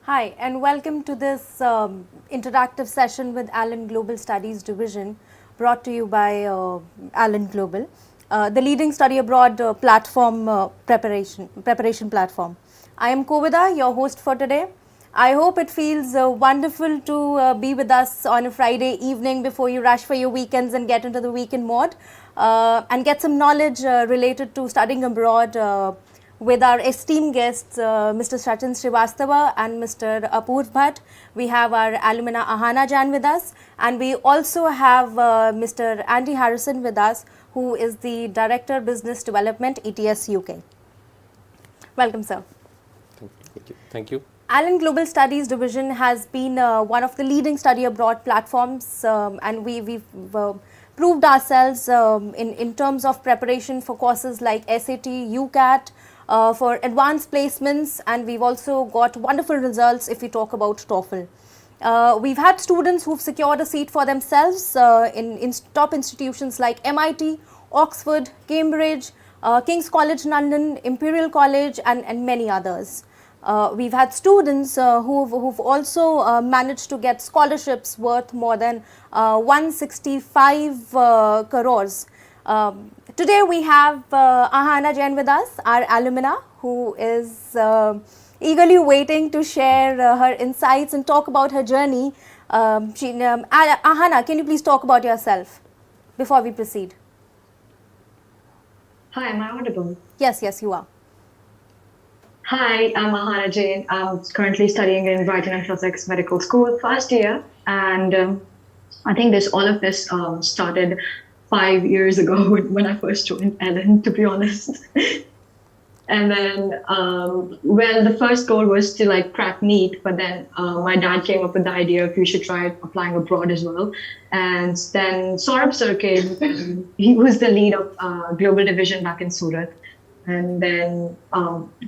Hi, and welcome to this interactive session with Allen Global Studies Division, brought to you by Allen Global, the leading study abroad platform preparation platform. I am Kovida, your host for today. I hope it feels wonderful to be with us on a Friday evening before you rush for your weekends and get into the weekend mode and get some knowledge related to studying abroad with our esteemed guests, Mr. Sachin Srivastava and Mr. Apoorv Bhatt. We have our alumna Aahana Jain with us, and we also have Mr. Andy Harrison with us, who is the Director Business Development, ETS UK. Welcome, sir. Thank you. Thank you. Allen Global Studies Division has been one of the leading study abroad platforms, and we've proved ourselves in terms of preparation for courses like SAT, UCAT, for advanced placements, and we've also got wonderful results if we talk about TOEFL. We've had students who've secured a seat for themselves in top institutions like MIT, Oxford, Cambridge, King's College London, Imperial College, and many others. We've had students who've also managed to get scholarships worth more than 165 crores. Today we have Aahana Jain with us, our alumna, who is eagerly waiting to share her insights and talk about her journey. Aahana, can you please talk about yourself before we proceed? Hi, am I audible? Yes, you are. Hi, I'm Aahana Jain. I'm currently studying in Brighton Sussex Medical School, first year, and I think all of this started 5 years ago when I first joined Ellen, to be honest. And then, well, the first goal was to crack NEET, but then my dad came up with the idea of you should try applying abroad as well. And then Saurabh sir came, and he was the lead of global division back in Surat. And then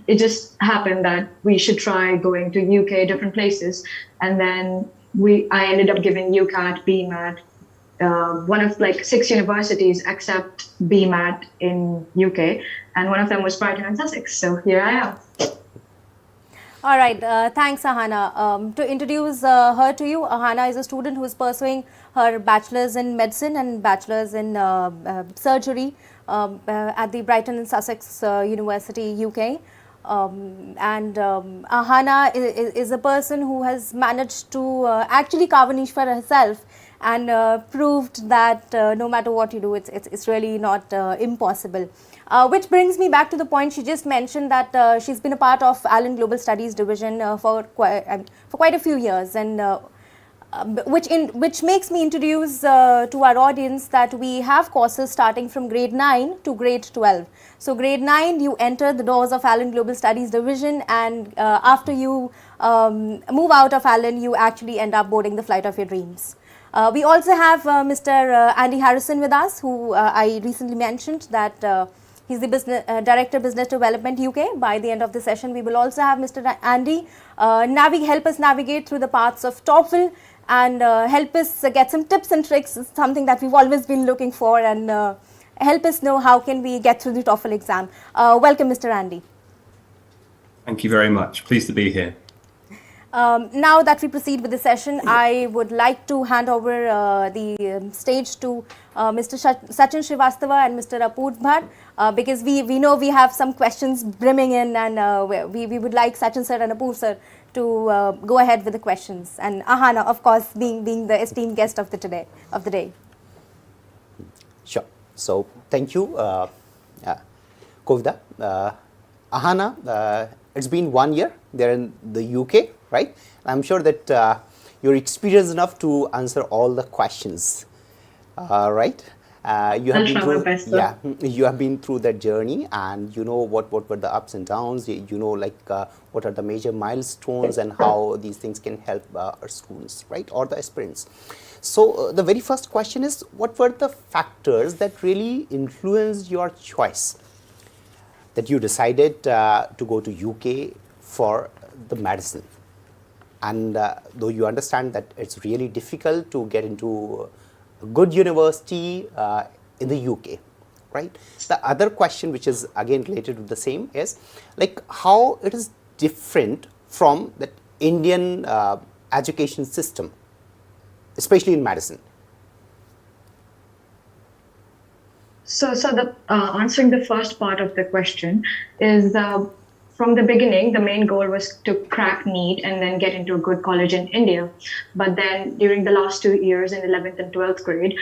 it just happened that we should try going to UK, different places. And then I ended up giving UCAT, BMAT, one of 6 universities except BMAT in UK, and one of them was Brighton and Sussex. So here I am. All right, thanks, Aahana. To introduce her to you, Aahana is a student who is pursuing her bachelor's in medicine and bachelor's in surgery at the Brighton and Sussex University, UK. Aahana is a person who has managed to actually carve a niche for herself and proved that no matter what you do, it's really not impossible. Which brings me back to the point she just mentioned, that she's been a part of Allen Global Studies Division for quite a few years, and which makes me introduce to our audience that we have courses starting from grade 9 to grade 12. So grade 9, you enter the doors of Allen Global Studies Division, and after you move out of Allen, you actually end up boarding the flight of your dreams. We also have Mr. Andy Harrison with us, who I recently mentioned that he's the Director Business Development UK. By the end of the session, we will also have Mr. Andy help us navigate through the paths of TOEFL and help us get some tips and tricks, something that we've always been looking for, and help us know how can we get through the TOEFL exam. Welcome, Mr. Andy. Thank you very much. Pleased to be here. Now that we proceed with the session, I would like to hand over the stage to Mr. Sachin Srivastava and Mr. Apoorv Bhatt, because we know we have some questions brimming in, and we would like Sachin sir and Apoorv sir to go ahead with the questions, and Aahana, of course, being the esteemed guest of the day. Sure. So thank you, Kovida. Aahana, it's been 1 year there in the UK, right? I'm sure that you're experienced enough to answer all the questions, right? You have been through, you have been through that journey, and you know what were the ups and downs. You know, what are the major milestones and how these things can help our students, right, or the aspirants. So the very first question is, what were the factors that really influenced your choice, that you decided to go to UK for the medicine? And though you understand that it's really difficult to get into a good university in the UK, right? The other question, which is again related to the same, is how it is different from that Indian education system, especially in medicine? So the answering the first part of the question is from the beginning, the main goal was to crack NEET and then get into a good college in India. But then during the last 2 years in 11th and 12th grade,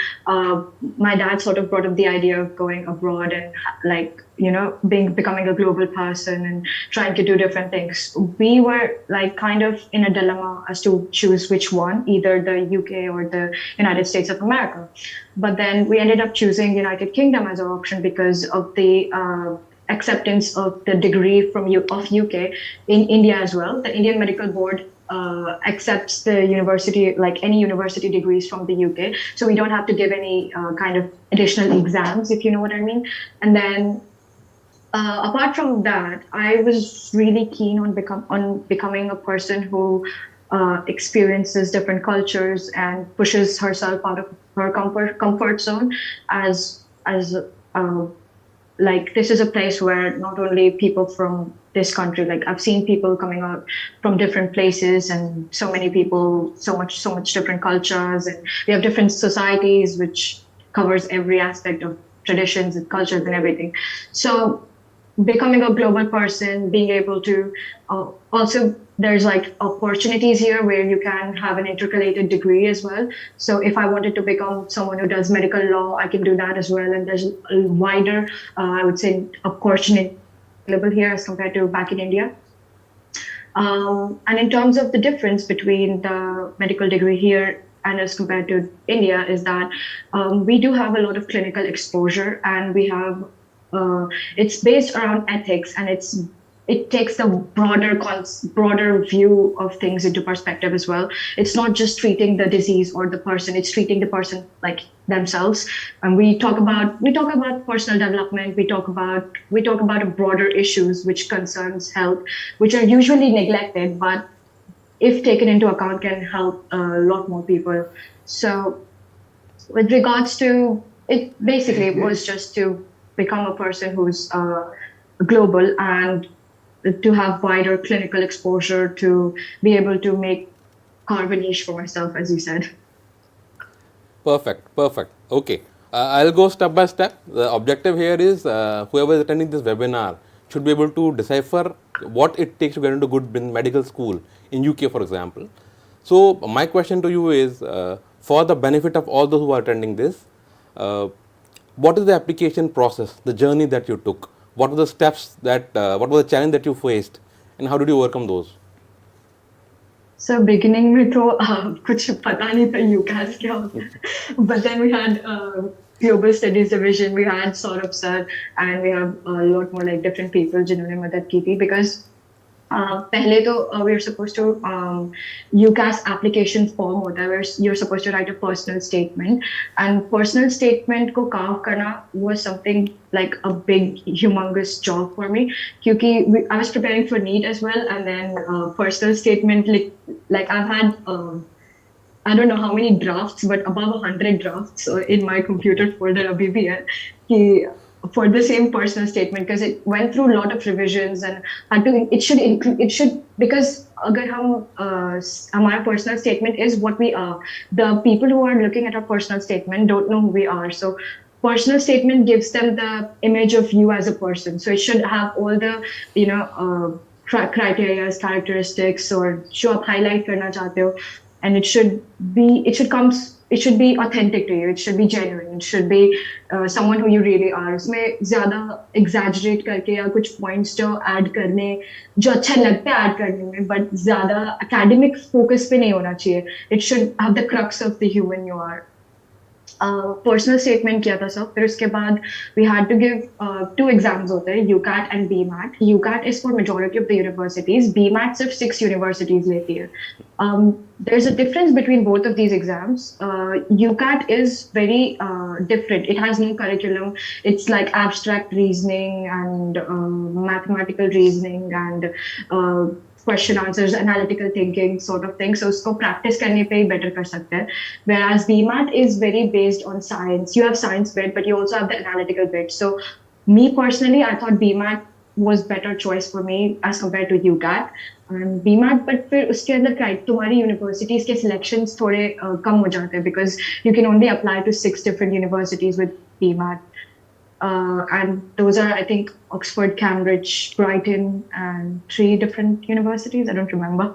my dad sort of brought up the idea of going abroad and like, you know, becoming a global person and trying to do different things. We were like kind of in a dilemma as to choose which one, either the UK or the United States of America. But then we ended up choosing United Kingdom as our option because of the acceptance of the degree of UK in India as well. The Indian Medical Board accepts the university, like any university degrees from the UK. So we don't have to give any kind of additional exams, if you know what I mean. And then apart from that, I was really keen on becoming a person who experiences different cultures and pushes herself out of her comfort zone as like this is a place where not only people from this country, like I've seen people coming out from different places and so many people, so much different cultures, and we have different societies which covers every aspect of traditions and cultures and everything. So becoming a global person, being able to also there's like opportunities here where you can have an intercalated degree as well. So if I wanted to become someone who does medical law, I can do that as well. And there's a wider, I would say, opportunity available here as compared to back in India. And in terms of the difference between the medical degree here and as compared to India is that we do have a lot of clinical exposure, and we have it's based around ethics, and it takes the broader view of things into perspective as well. It's not just treating the disease or the person; it's treating the person like themselves. And we talk about personal development. We talk about broader issues which concerns health, which are usually neglected, but if taken into account, can help a lot more people. So, with regards to it, basically it was just to become a person who's global and to have wider clinical exposure, to be able to carve a niche for myself, as you said. Perfect. Okay. I'll go step by step. The objective here is whoever is attending this webinar should be able to decipher what it takes to get into good medical school in UK, for example. So my question to you is, for the benefit of all those who are attending this, what is the application process, the journey that you took? What were the steps what was the challenge that you faced, and how did you overcome those? So beginning में तो कुछ पता नहीं था UCAS क्या होता है, but then we had global studies division, we had Saurabh sir, and we have a lot more like different people जिन्होंने मदद की थी, because पहले तो we are supposed to UCAS application form होता है where you're supposed to write a personal statement, and personal statement को carve करना was something like a big humongous job for me, क्योंकि I was preparing for NEET as well, and then personal statement like I've had I don't know how many drafts, but above 100 drafts in my computer folder अभी भी है कि for the same personal statement, because it went through a lot of revisions and it should because agar हमारा personal statement is what we are, the people who are looking at our personal statement don't know who we are. So personal statement gives them the image of you as a person. So it should have all the criteria, characteristics, or जो आप highlight करना चाहते हो, and it should be authentic to you. It should be genuine. It should be someone who you really are. उसमें ज़्यादा exaggerate करके या कुछ points जो add करने जो अच्छा लगता है add करने में, but ज़्यादा academic focus पे नहीं होना चाहिए. It should have the crux of the human you are. Personal statement किया था सब. फिर उसके बाद we had to give 2 exams होते हैं, UCAT and BMAT. UCAT is for majority of the universities. BMAT सिर्फ 6 universities लेती है. There's a difference between both of these exams. UCAT is very different. It has no curriculum. It's like abstract reasoning and mathematical reasoning and question answers, analytical thinking sort of thing. So उसको practice करने पे ही better कर सकते हैं. Whereas BMAT is very based on science. You have science bit, but you also have the analytical bit. So me personally, I thought BMAT was better choice for me as compared to UCAT. and BMAT, but फिर उसके अंदर तुम्हारी universities के selections थोड़े कम हो जाते हैं because you can only apply to 6 different universities with BMAT. And those are, I think, Oxford, Cambridge, Brighton, and 3 different universities. I don't remember.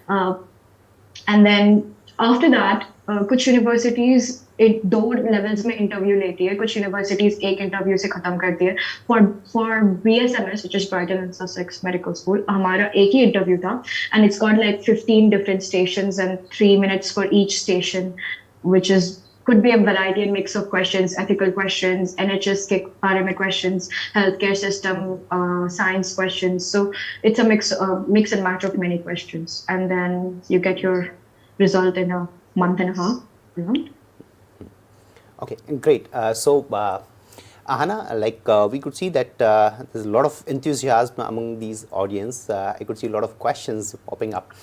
And then after that, कुछ universities एक 2 levels में interview लेती है, कुछ universities एक interview से खत्म करती है. For BSMS, which is Brighton and Sussex Medical School, हमारा एक ही interview था, and it's got like 15 different stations and 3 minutes for each station, which could be a variety and mix of questions, ethical questions, NHS के बारे में questions, healthcare system, science questions. So it's a mix and match of many questions, and then you get your result in a month and a half. Around. Okay, great. Aahana, we could see that there's a lot of enthusiasm among these audience. I could see a lot of questions popping up.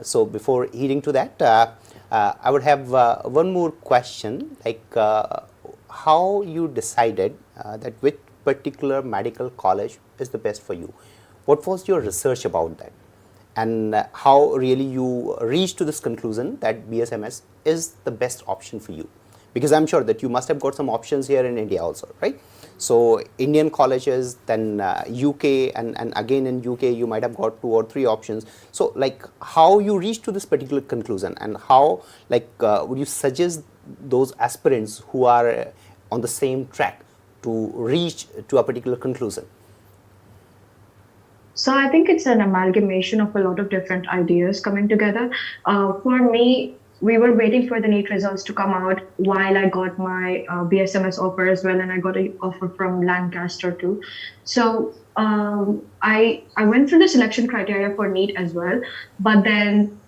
So before heading to that, I would have one more question, how you decided that which particular medical college is the best for you? What was your research about that? And how really you reached to this conclusion that BSMS is the best option for you? Because I'm sure that you must have got some options here in India also, right? So Indian colleges, then UK, and again in UK you might have got 2 or 3 options. So how you reached to this particular conclusion, and how would you suggest those aspirants who are on the same track to reach to a particular conclusion? So I think it's an amalgamation of a lot of different ideas coming together. For me, we were waiting for the NEET results to come out while I got my BSMS offer as well, and I got an offer from Lancaster too. So I went through the selection criteria for NEET as well, but then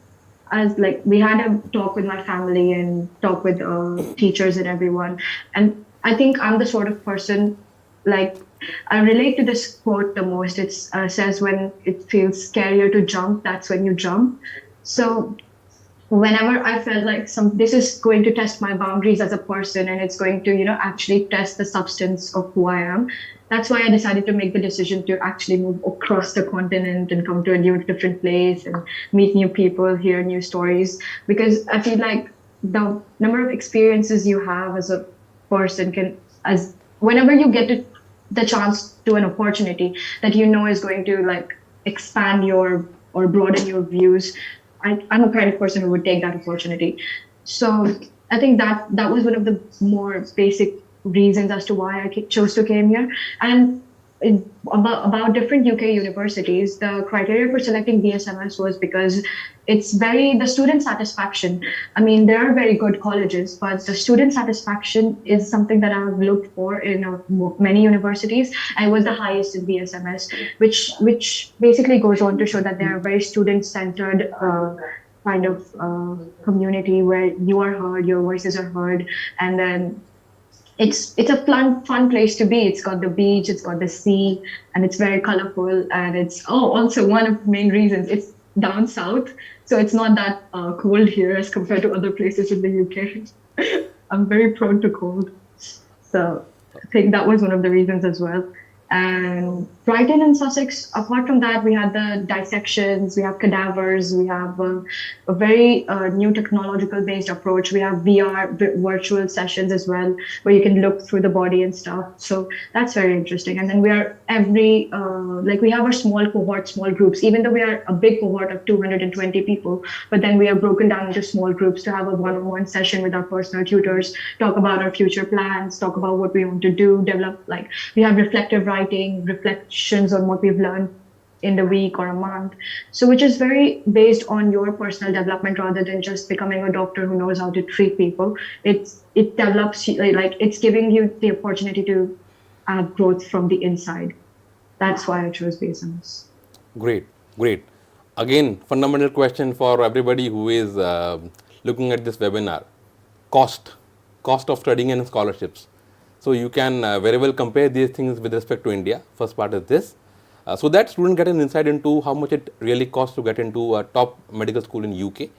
as we had a talk with my family and talk with teachers and everyone, and I think I'm the sort of person I relate to this quote the most. It says, when it feels scarier to jump, that's when you jump. So whenever I felt like this is going to test my boundaries as a person, and it's going to, actually test the substance of who I am, that's why I decided to make the decision to actually move across the continent and come to a different place and meet new people, hear new stories. Because I feel like the number of experiences you have as a person whenever you get the chance to an opportunity that is going to expand or broaden your views, I'm a kind of person who would take that opportunity. So I think that was one of the more basic reasons as to why I chose to came here. And about different UK universities, the criteria for selecting BSMS was because it's the student satisfaction. I mean, there are very good colleges, but the student satisfaction is something that I've looked for in many universities. I was the highest in BSMS, which basically goes on to show that they're a very student-centered kind of community where you are heard, your voices are heard, and then it's a fun place to be. It's got the beach, it's got the sea, and it's very colorful. And it's also one of the main reasons it's down south, so it's not that cold here as compared to other places in the UK. I'm very prone to cold, so I think that was one of the reasons as well. And Brighton and Sussex, apart from that, we had the dissections, we have cadavers, we have a very new technological based approach. We have VR virtual sessions as well, where you can look through the body and stuff. So that's very interesting. And then we are we have our small cohort, small groups, even though we are a big cohort of 220 people, but then we are broken down into small groups to have a one-on-one session with our personal tutors, talk about our future plans, talk about what we want to do, develop, we have reflective writing, reflections on what we've learned in the week or a month. So which is very based on your personal development rather than just becoming a doctor who knows how to treat people. It develops, it's giving you the opportunity to add growth from the inside. That's why I chose BSMS. Great. Again, fundamental question for everybody who is looking at this webinar. Cost of studying and scholarships. So you can very well compare these things with respect to India. First part is this. So that students get an insight into how much it really costs to get into a top medical school in UK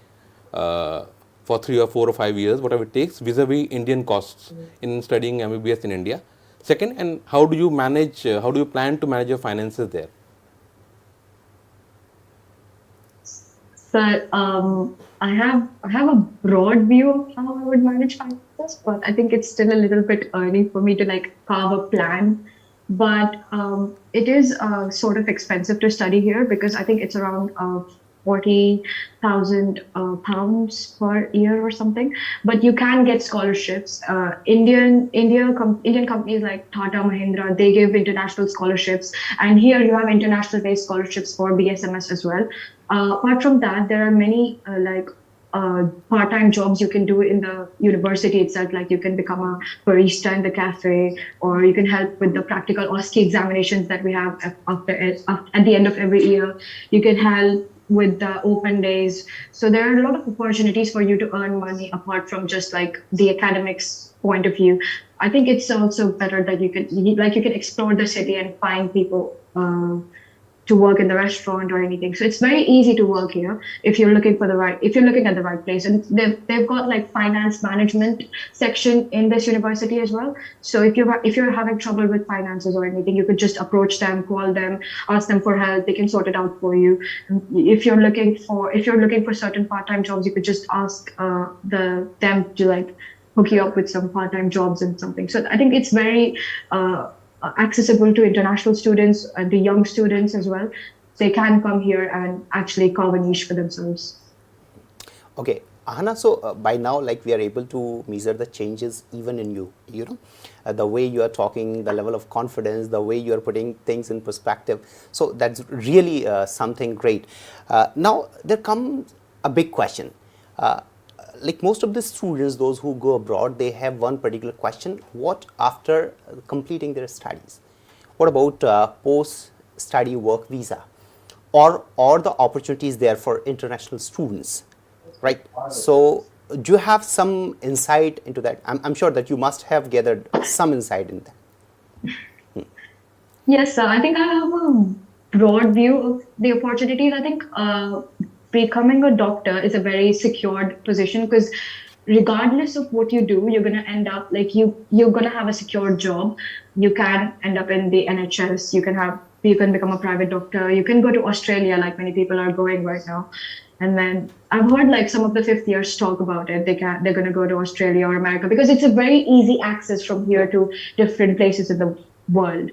for 3 or 4 or 5 years, whatever it takes, vis-a-vis Indian costs in studying MBBS in India. Second, and how do you plan to manage your finances there? But I have a broad view of how I would manage finances, but I think it's still a little bit early for me to like carve a plan. But it is sort of expensive to study here because I think it's around 40,000 pounds per year or something. But you can get scholarships. Indian companies like Tata Mahindra, they give international scholarships, and here you have international based scholarships for BSMS as well. Apart from that, there are many part-time jobs you can do in the university itself. Like you can become a barista in the cafe, or you can help with the practical OSCE examinations that we have at the end of every year. You can help with the open days. So there are a lot of opportunities for you to earn money apart from just like the academics point of view. I think it's also better that you can explore the city and find people to work in the restaurant or anything. So it's very easy to work here if you're looking at the right place. And they've got like finance management section in this university as well. So if you're having trouble with finances or anything, you could just approach them, call them, ask them for help. They can sort it out for you. If you're looking for certain part-time jobs, you could just ask them to like hook you up with some part-time jobs and something. So I think it's very accessible to international students and the young students as well. They can come here and actually carve a niche for themselves. Okay, Aahana, so by now, like we are able to measure the changes even in you, the way you are talking, the level of confidence, the way you are putting things in perspective. So that's really something great. Now, there comes a big question. Like most of the students, those who go abroad, they have one particular question: what after completing their studies? What about post-study work visa, or the opportunities there for international students, right? So do you have some insight into that? I'm sure that you must have gathered some insight in that. Yes, I think I have a broad view of the opportunities. I think becoming a doctor is a very secured position because regardless of what you do, you're going to end up like you're going to have a secure job. You can end up in the NHS. You can become a private doctor. You can go to Australia, like many people are going right now. And then I've heard like some of the fifth years talk about it. They're going to go to Australia or America because it's a very easy access from here to different places in the world.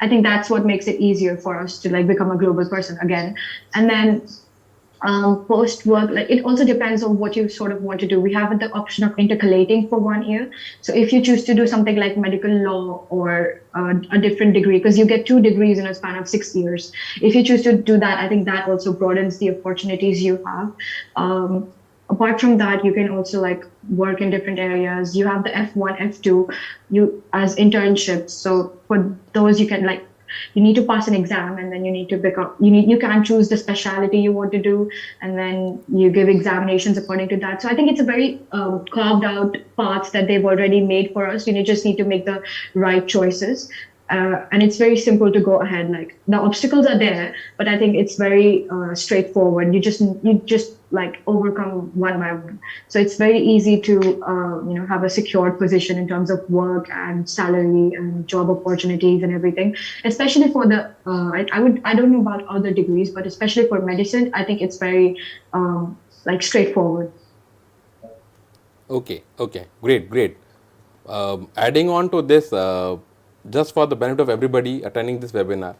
I think that's what makes it easier for us to like become a global person again. And then post work, like it also depends on what you sort of want to do. We have the option of intercalating for 1 year. So if you choose to do something like medical law or a different degree, because you get 2 degrees in a span of 6 years. If you choose to do that, I think that also broadens the opportunities you have. Apart from that, you can also like work in different areas. You have the F1, F2, as internships. So for those, you can like, you need to pass an exam, and then you can choose the specialty you want to do, and then you give examinations according to that. So I think it's a very carved out path that they've already made for us. You just need to make the right choices. And it's very simple to go ahead. Like the obstacles are there, but I think it's very straightforward. You just like overcome one by one. So it's very easy to have a secured position in terms of work and salary and job opportunities and everything. Especially for the I don't know about other degrees, but especially for medicine, I think it's very like straightforward. Okay, great. Adding on to this, just for the benefit of everybody attending this webinar,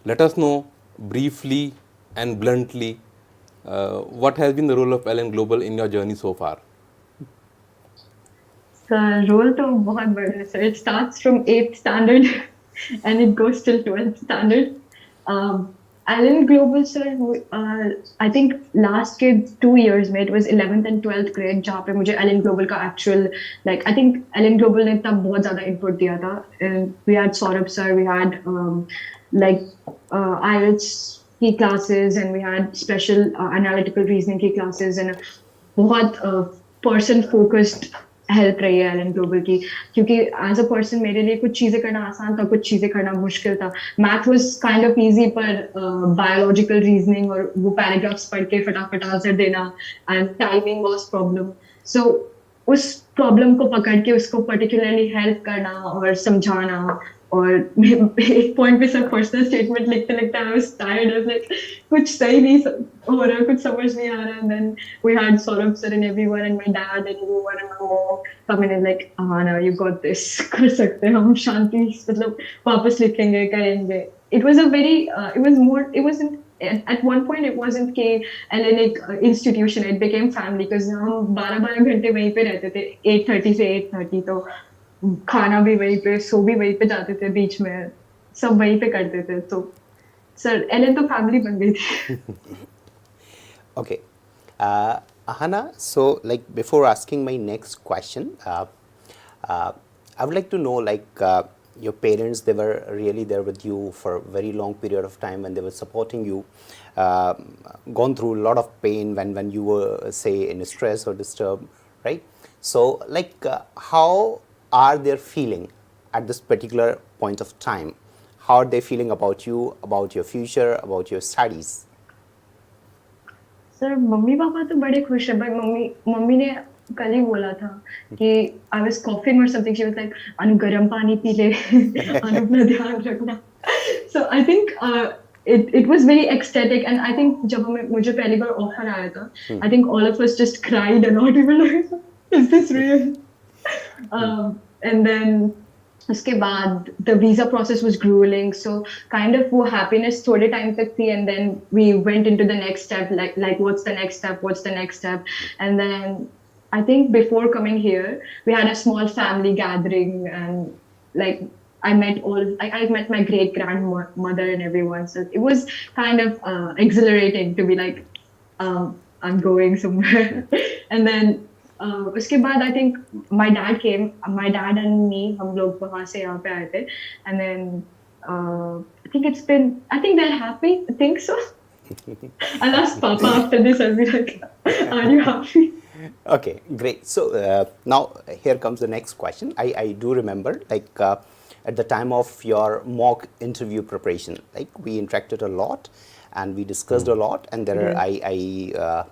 let us know briefly and bluntly what has been the role of LN Global in your journey so far? The role to बहुत बड़ा है, sir. It starts from 8th standard and it goes till 12th standard. LN Global, sir, I think last के 2 years में it was 11th and 12th grade जहाँ पे मुझे LN Global का actual, like I think LN Global ने तब बहुत ज़्यादा input दिया था. And we had Saurabh sir, we had IELTS की classes, and we had special analytical reasoning की classes, and बहुत person focused हेल्प रही है एलन ग्लोबल की, क्योंकि एज अ पर्सन मेरे लिए कुछ चीजें करना आसान था, कुछ चीजें करना मुश्किल था. Math was kind of easy, पर बायोलॉजिकल रीजनिंग और वो पैराग्राफ्स पढ़ के फटाफट आंसर देना एंड टाइमिंग वाज प्रॉब्लम. सो उस प्रॉब्लम को पकड़ के उसको पर्टिकुलरली हेल्प करना और समझाना और एक पॉइंट पे सब पर्सनल स्टेटमेंट लिखते लिखते I was tired I was like कुछ सही नहीं हो रहा कुछ समझ नहीं आ रहा and then we had Saurabh sir and everyone and my dad and everyone and my mom coming in like Aahana you got this कर सकते हैं हम शांति मतलब वापस लिखेंगे करेंगे it was a very it was more it wasn't at one point it wasn't के Hellenic institution it became family because हम 12 घंटे वहीं पे रहते थे 8:30 से 8:30 तो खाना भी वहीं पे सो भी वहीं पे जाते थे बीच में सब वहीं पे करते थे तो सर एलन तो फैमिली बन गई थी Okay. Aahana, so like before asking my next question, I would like to know like your parents, they were really there with you for a very long period of time and they were supporting you, gone through a lot of pain when you were say in stress or disturbed, right? So like how are they feeling at this particular point of time? How are they feeling about you, about your future, about your studies? Sir mummy papa तो बड़े खुश है but mummy ने कल ही बोला था कि I was coughing और something she was like Anu गर्म पानी पी ले अनु अपना ध्यान रखना so I think it was very ecstatic and I think जब मुझे पहली बार ऑफर आया था I think all of us just cried a lot we were like is this real and then उसके बाद the visa process was grueling so kind of वो happiness थोड़े time तक थी and then we went into the next step like what's the next step and then I think before coming here we had a small family gathering and like I met my great grandmother and everyone so it was kind of exhilarating to be like I'm going somewhere and then उसके बाद I think my dad and me हम लोग वहाँ से यहाँ पे आए थे and then I think they're happy I think so I'll ask Papa after this I'll be like are you happy Okay, great. So now here comes the next question. I do remember like at the time of your mock interview preparation, like we interacted a lot and we discussed a lot and there I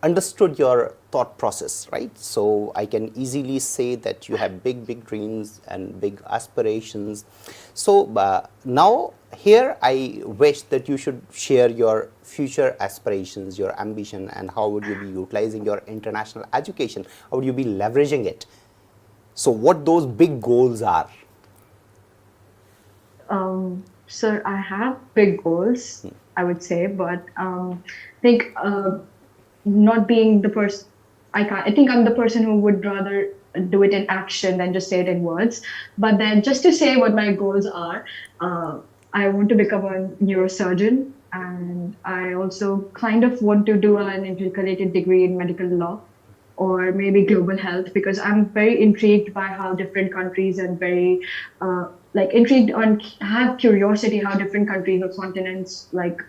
understood your thought process, right? So I can easily say that you have big dreams and big aspirations. So now here I wish that you should share your future aspirations, your ambition, and how would you be utilizing your international education? How would you be leveraging it? So what those big goals are? Sir, I have big goals, I would say, but I think not being the person, I think I'm the person who would rather do it in action than just say it in words. But then just to say what my goals are, I want to become a neurosurgeon and I also kind of want to do an intercalated degree in medical law or maybe global health because I'm very intrigued by how different countries and very like intrigued on have curiosity how different countries or continents like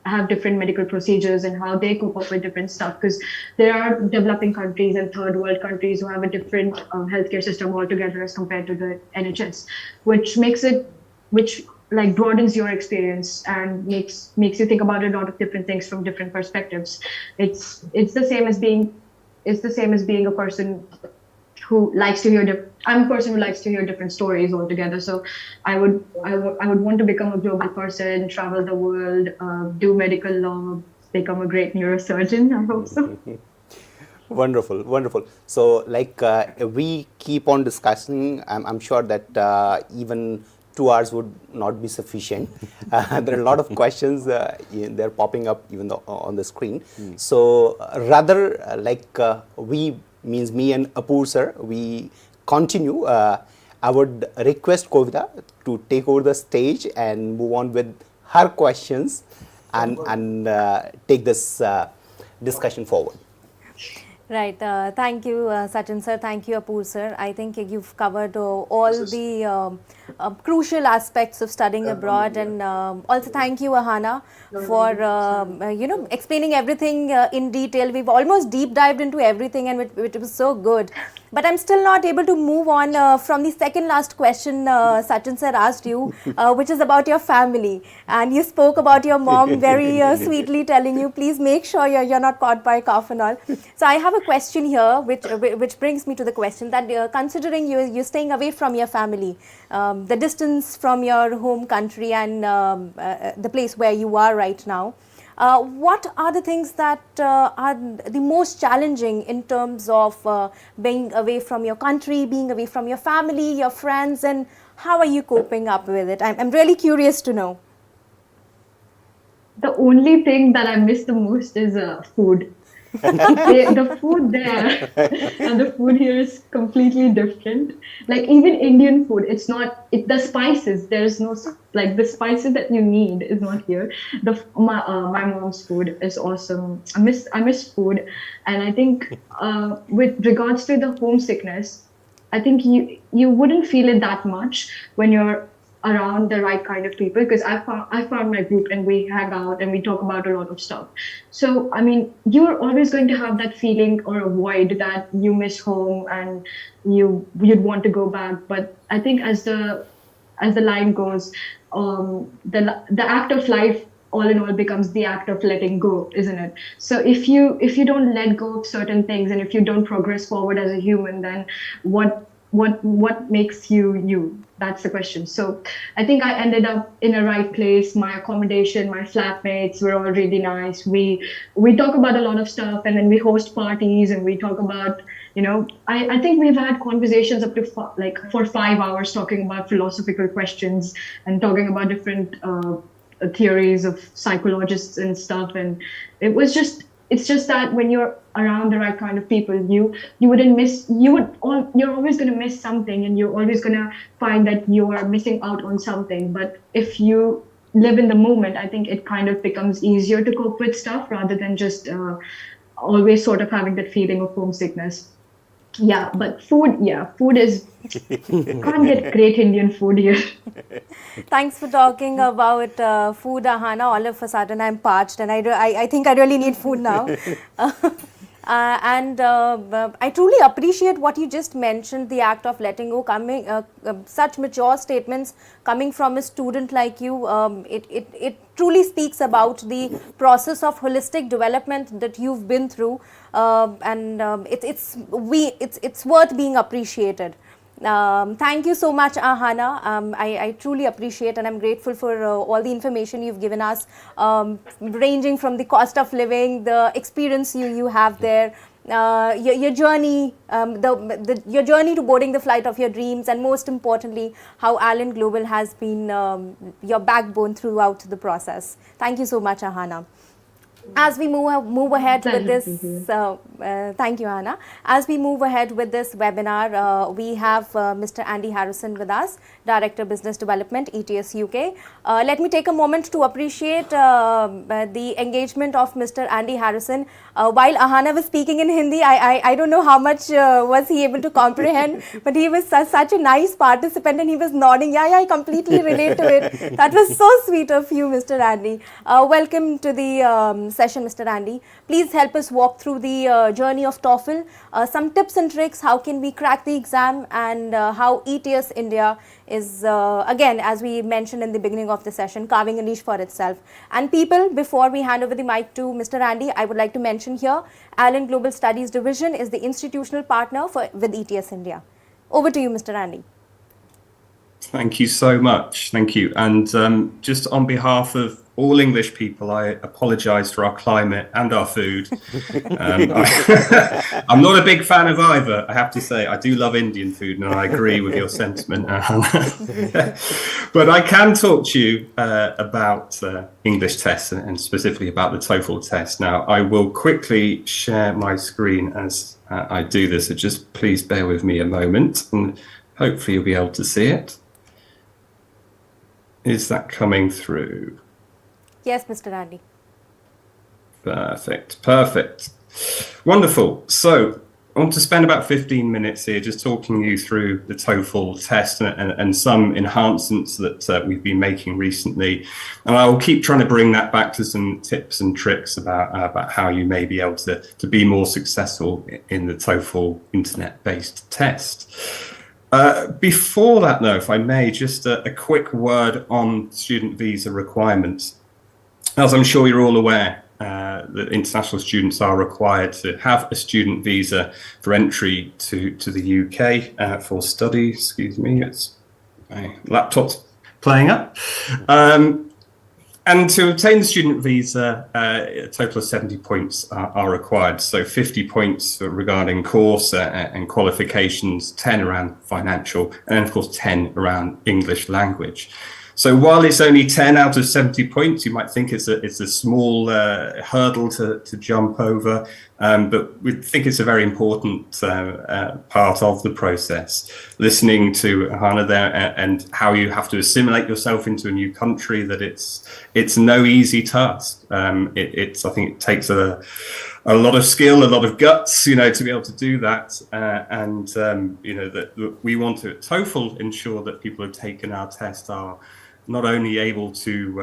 have different medical procedures and how they cope up with different stuff because there are developing countries and third world countries who have a different healthcare system altogether as compared to the NHS which like broadens your experience and makes you think about a lot of different things from different perspectives it's the same as being a person who likes to hear I'm a person who likes to hear different stories altogether. So I would want to become a global person, travel the world, do medical law, become a great neurosurgeon. I hope so. Wonderful. So like we keep on discussing, I'm sure that even 2 hours would not be sufficient. There are a lot of questions they're popping up even on the screen. So rather like we means me and Apoor sir, we continue. I would request Kovita to take over the stage and move on with her questions and take this discussion forward. Right. Thank you, Sachin sir. Thank you, Apoor sir. I think you've covered all the crucial aspects of studying abroad, and also thank you, Aahana, for explaining everything in detail. We've almost deep dived into everything, and it was so good. But I'm still not able to move on from the second last question Sachin sir asked you, which is about your family. And you spoke about your mom very sweetly telling you, please make sure you're not caught by cough and all. So I have a question here, which brings me to the question that considering you're staying away from your family, the distance from your home country and the place where you are right now, what are the things that are the most challenging in terms of being away from your country, being away from your family, your friends, and how are you coping up with it? I'm really curious to know. The only thing that I miss the most is food. The food there and the food here is completely different. Like even Indian food, it's not the spices. There's no like the spices that you need is not here. My mom's food is awesome. I miss food, and I think with regards to the homesickness, I think you wouldn't feel it that much when you're around the right kind of people, because I found my group and we hang out and we talk about a lot of stuff. So I mean, you're always going to have that feeling or a void that you miss home and you'd want to go back. But I think as the line goes, the act of life all in all becomes the act of letting go, isn't it? So if you don't let go of certain things and if you don't progress forward as a human, then what makes you? That's the question. So I think I ended up in a right place. My accommodation, my flatmates were all really nice. We talk about a lot of stuff, and then we host parties and we talk about, I think we've had conversations up to for 5 hours talking about philosophical questions and talking about different theories of psychologists and stuff. And it's just that when you're around the right kind of people, you're always going to miss something, and you're always going to find that you are missing out on something. But if you live in the moment, I think it kind of becomes easier to cope with stuff rather than just always sort of having that feeling of homesickness. Yeah, but food is, can't get great Indian food here. Thanks for talking about food, Aahana. All of a sudden I'm parched and I think I really need food now. And I truly appreciate what you just mentioned, the act of letting go, such mature statements coming from a student like you. It truly speaks about the process of holistic development that you've been through, and it's worth being appreciated. Thank you so much, Aahana. I truly appreciate and I'm grateful for all the information you've given us, ranging from the cost of living, the experience you have there, your journey, your journey to boarding the flight of your dreams, and most importantly, how Allen Global has been your backbone throughout the process. Thank you so much, Aahana. As we move ahead with this, thank you, Aahana. As we move ahead with this webinar, we have Mr. Andy Harrison with us, Director Business Development, ETS UK. Let me take a moment to appreciate the engagement of Mr. Andy Harrison. While Aahana was speaking in Hindi, I don't know how much was he able to comprehend, but he was such a nice participant and he was nodding. Yeah, I completely relate to it. That was so sweet of you, Mr. Andy. Welcome to the session, Mr. Andy. Please help us walk through the journey of TOEFL, some tips and tricks, how can we crack the exam, and how ETS India is, again, as we mentioned in the beginning of the session, carving a niche for itself. And people, before we hand over the mic to Mr. Andy, I would like to mention here, Allen Global Studies Division is the institutional partner with ETS India. Over to you, Mr. Andy. Thank you so much. Thank you. And just on behalf of all English people, I apologise for our climate and our food. I'm not a big fan of either, I have to say. I do love Indian food, and I agree with your sentiment. But I can talk to you about English tests and specifically about the TOEFL test. Now, I will quickly share my screen as I do this, so just please bear with me a moment, and hopefully you'll be able to see it. Is that coming through? Yes, Mr. Andy. Perfect. Wonderful. So I want to spend about 15 minutes here just talking you through the TOEFL test and some enhancements that we've been making recently. And I will keep trying to bring that back to some tips and tricks about how you may be able to be more successful in the TOEFL internet-based test. Before that, though, if I may, just a quick word on student visa requirements. As I'm sure you're all aware, that international students are required to have a student visa for entry to the UK for study. Excuse me, it's my laptop's playing up. And to obtain the student visa, a total of 70 points are required. So 50 points regarding course and qualifications, 10 around financial, and of course 10 around English language. So while it's only 10 out of 70 points, you might think it's a small hurdle to jump over, but we think it's a very important part of the process. Listening to Aahana there and how you have to assimilate yourself into a new country, that it's no easy task. I think it takes a lot of skill, a lot of guts, to be able to do that. That we want to at TOEFL ensure that people who have taken our test are not only able to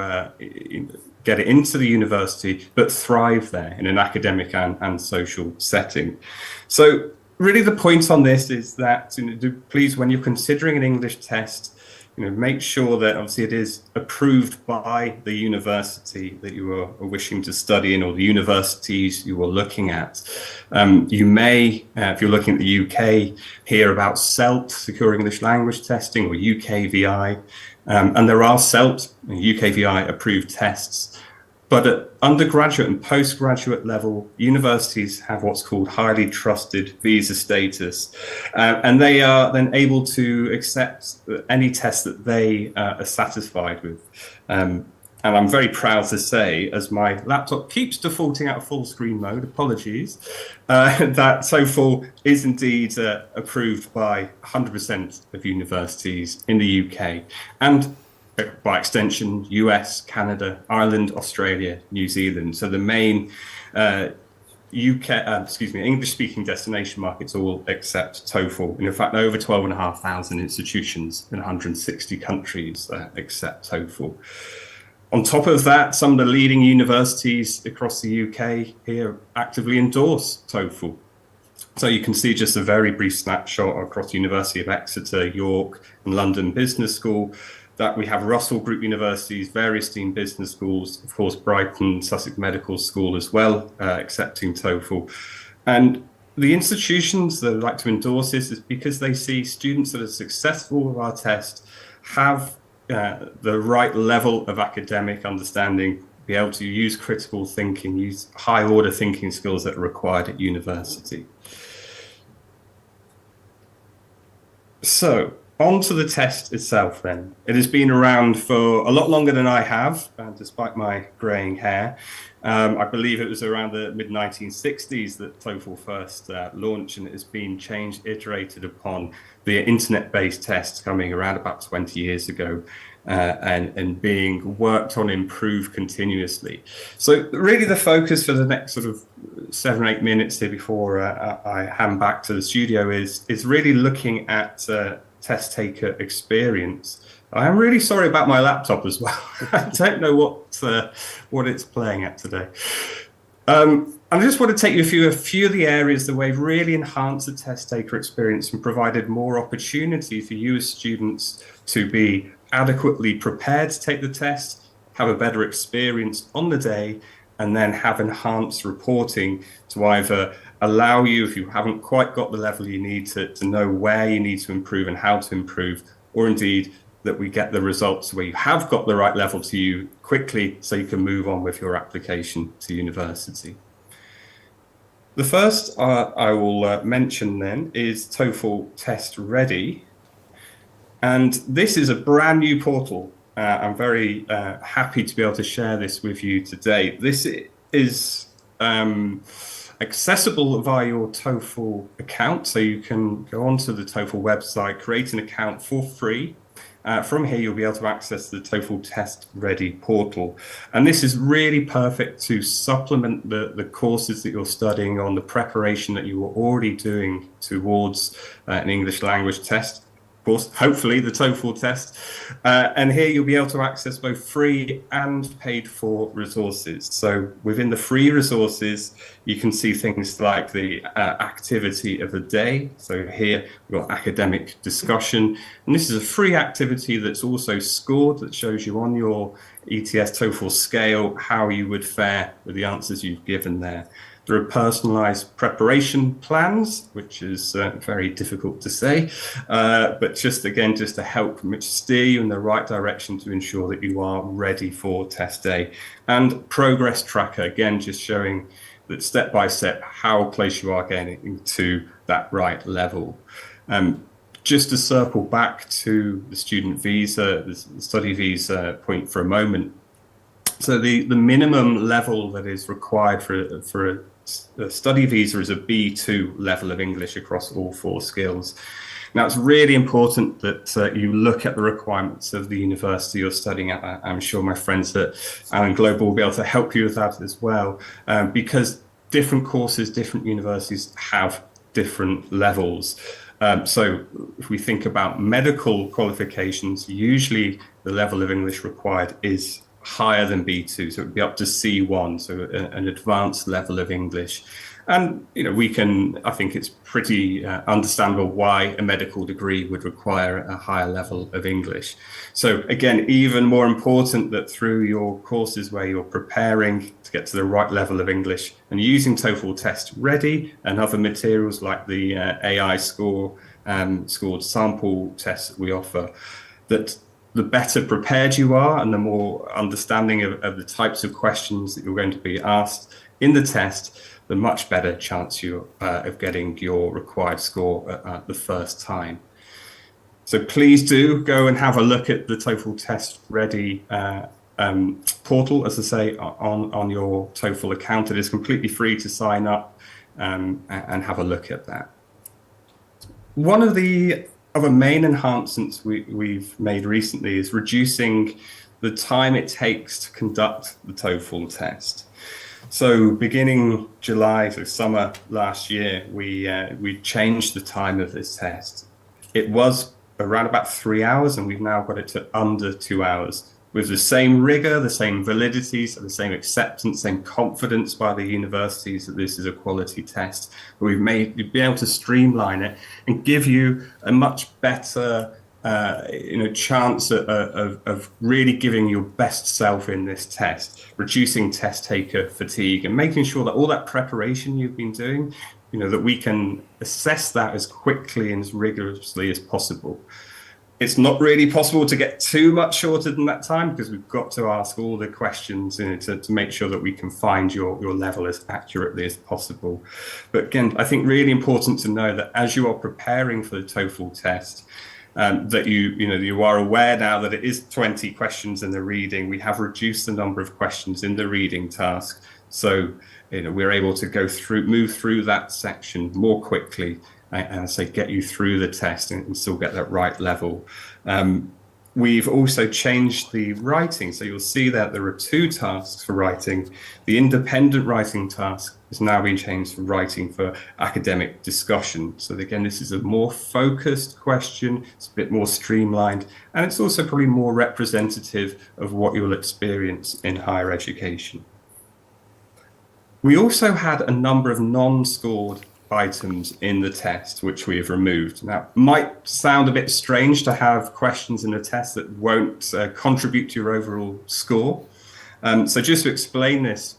get it into the university, but thrive there in an academic and social setting. So really the point on this is that, please, when you're considering an English test, make sure that obviously it is approved by the university that you are wishing to study in, or the universities you are looking at. You may, if you're looking at the UK, hear about CELT, Secure English Language Testing, or UKVI. And there are CELT, UKVI approved tests, but at undergraduate and postgraduate level, universities have what's called highly trusted visa status, and they are then able to accept any test that they are satisfied with. And I'm very proud to say, as my laptop keeps defaulting out of full screen mode, apologies, that TOEFL is indeed approved by 100% of universities in the UK, and by extension, US, Canada, Ireland, Australia, New Zealand. So the main English-speaking destination markets all accept TOEFL. And in fact, over 12,500 institutions in 160 countries accept TOEFL. On top of that, some of the leading universities across the UK here actively endorse TOEFL. So you can see just a very brief snapshot across the University of Exeter, York, and London Business School, that we have Russell Group universities, various esteemed business schools, of course, Brighton Sussex Medical School as well, accepting TOEFL. And the institutions that like to endorse this is because they see students that are successful with our test have the right level of academic understanding, be able to use critical thinking, use high order thinking skills that are required at university. So on to the test itself then. It has been around for a lot longer than I have, despite my greying hair. I believe it was around the mid-1960s that TOEFL first launched, and it has been changed, iterated upon via internet-based tests coming around about 20 years ago, and being worked on, improved continuously. So really the focus for the next sort of 7 or 8 minutes here before I hand back to the studio is really looking at test taker experience. I am really sorry about my laptop as well. I don't know what it's playing at today. I just want to take you through a few of the areas that we've really enhanced the test taker experience and provided more opportunity for you as students to be adequately prepared to take the test, have a better experience on the day, and then have enhanced reporting to either allow you, if you haven't quite got the level you need, to know where you need to improve and how to improve, or indeed that we get the results where you have got the right level to you quickly so you can move on with your application to university. The first I will mention then is TOEFL Test Ready. And this is a brand new portal. I'm very happy to be able to share this with you today. This is accessible via your TOEFL account. So you can go onto the TOEFL website, create an account for free. From here, you'll be able to access the TOEFL Test Ready portal. And this is really perfect to supplement the courses that you're studying on, the preparation that you were already doing towards an English language test. Of course, hopefully the TOEFL test. And here you'll be able to access both free and paid for resources. So within the free resources, you can see things like the activity of the day. So here we've got academic discussion. And this is a free activity that's also scored, that shows you on your ETS TOEFL scale how you would fare with the answers you've given there. There are personalised preparation plans, which is very difficult to say, but just to help steer you in the right direction to ensure that you are ready for test day. And progress tracker, again, just showing that step by step how close you are getting to that right level. Just to circle back to the student visa, the study visa point for a moment. So the minimum level that is required for a study visa is a B2 level of English across all 4 skills. Now, it's really important that you look at the requirements of the university you're studying at. I'm sure my friends at Allen Global will be able to help you with that as well, because different courses, different universities have different levels. So if we think about medical qualifications, usually the level of English required is higher than B2, so it would be up to C1, so an advanced level of English. And I think it's pretty understandable why a medical degree would require a higher level of English. So again, even more important that through your courses where you're preparing to get to the right level of English and using TOEFL Test Ready and other materials like the AI scored sample tests that we offer, that the better prepared you are and the more understanding of the types of questions that you're going to be asked in the test, the much better chance you of getting your required score at the first time. So please do go and have a look at the TOEFL Test Ready portal, as I say, on your TOEFL account. It is completely free to sign up and have a look at that. One of the other main enhancements we've made recently is reducing the time it takes to conduct the TOEFL test. So beginning July, so summer last year, we changed the time of this test. It was around about 3 hours, and we've now got it to under 2 hours, with the same rigor, the same validity, so the same acceptance, same confidence by the universities that this is a quality test. But we've been able to streamline it and give you a much better chance of really giving your best self in this test, reducing test taker fatigue and making sure that all that preparation you've been doing, that we can assess that as quickly and as rigorously as possible. It's not really possible to get too much shorter than that time because we've got to ask all the questions to make sure that we can find your level as accurately as possible. But again, I think really important to know that as you are preparing for the TOEFL test, that you are aware now that it is 20 questions in the reading. We have reduced the number of questions in the reading task, so we're able to move through that section more quickly and say get you through the test and still get that right level. We've also changed the writing, so you'll see that there are 2 tasks for writing. The independent writing task has now been changed from writing for academic discussion. So again, this is a more focused question, it's a bit more streamlined, and it's also probably more representative of what you'll experience in higher education. We also had a number of non-scored items in the test, which we have removed. Now, it might sound a bit strange to have questions in a test that won't contribute to your overall score. So just to explain this,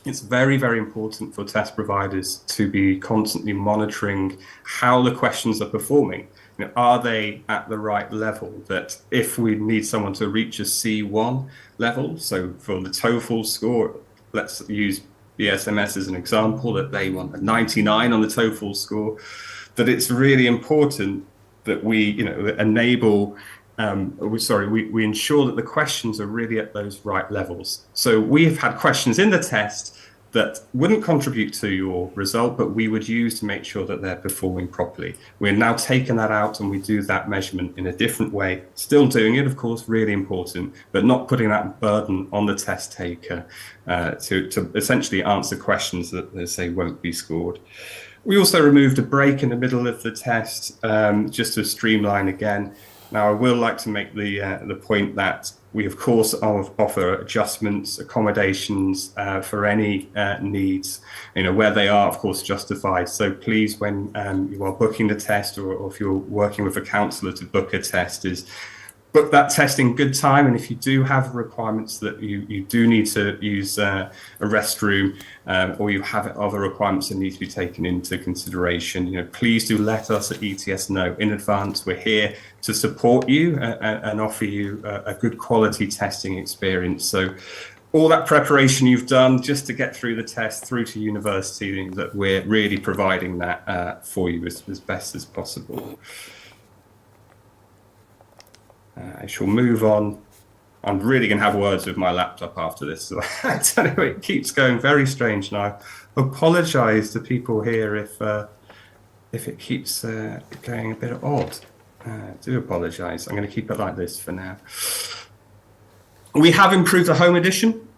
it's very, very important for test providers to be constantly monitoring how the questions are performing. Are they at the right level? That if we need someone to reach a C1 level, so for the TOEFL score, let's use BSMS as an example, that they want a 99 on the TOEFL score, that it's really important that we we ensure that the questions are really at those right levels. So we have had questions in the test that wouldn't contribute to your result, but we would use to make sure that they're performing properly. We're now taking that out and we do that measurement in a different way. Still doing it, of course, really important, but not putting that burden on the test taker to essentially answer questions that they say won't be scored. We also removed a break in the middle of the test, just to streamline again. Now, I will like to make the point that we, of course, offer adjustments, accommodations for any needs, where they are, of course, justified. So please, when you are booking the test, or if you're working with a counsellor to book a test, is book that test in good time. And if you do have requirements that you do need to use a restroom, or you have other requirements that need to be taken into consideration, please do let us at ETS know in advance. We're here to support you and offer you a good quality testing experience. So all that preparation you've done just to get through the test, through to university, that we're really providing that for you as best as possible. I shall move on. I'm really going to have words with my laptop after this. So I tell you, it keeps going very strange now. I apologise to people here if it keeps going a bit odd. I do apologise. I'm going to keep it like this for now. We have improved the home edition.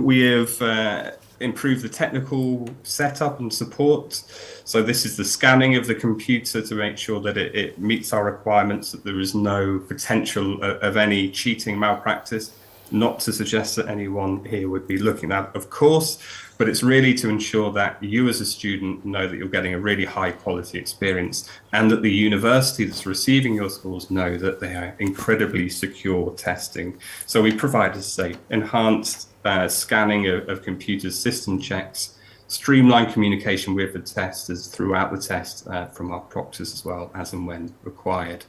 We have improve the technical setup and support. So this is the scanning of the computer to make sure that it meets our requirements, that there is no potential of any cheating malpractice. Not to suggest that anyone here would be looking at that, of course, but it's really to ensure that you as a student know that you're getting a really high quality experience, and that the university that's receiving your scores know that they are incredibly secure testing. So we provide, as I say, enhanced scanning of computer system checks, streamline communication with the testers throughout the test from our proctors as well, as and when required.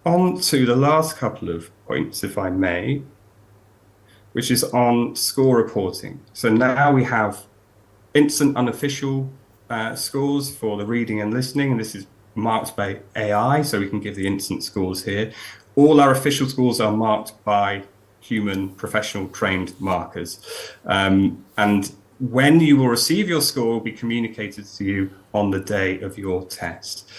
On to the last couple of points, if I may, which is on score reporting. So now we have instant unofficial scores for the reading and listening, and this is marked by AI, so we can give the instant scores here. All our official scores are marked by human professional trained markers. And when you will receive your score, will be communicated to you on the day of your test.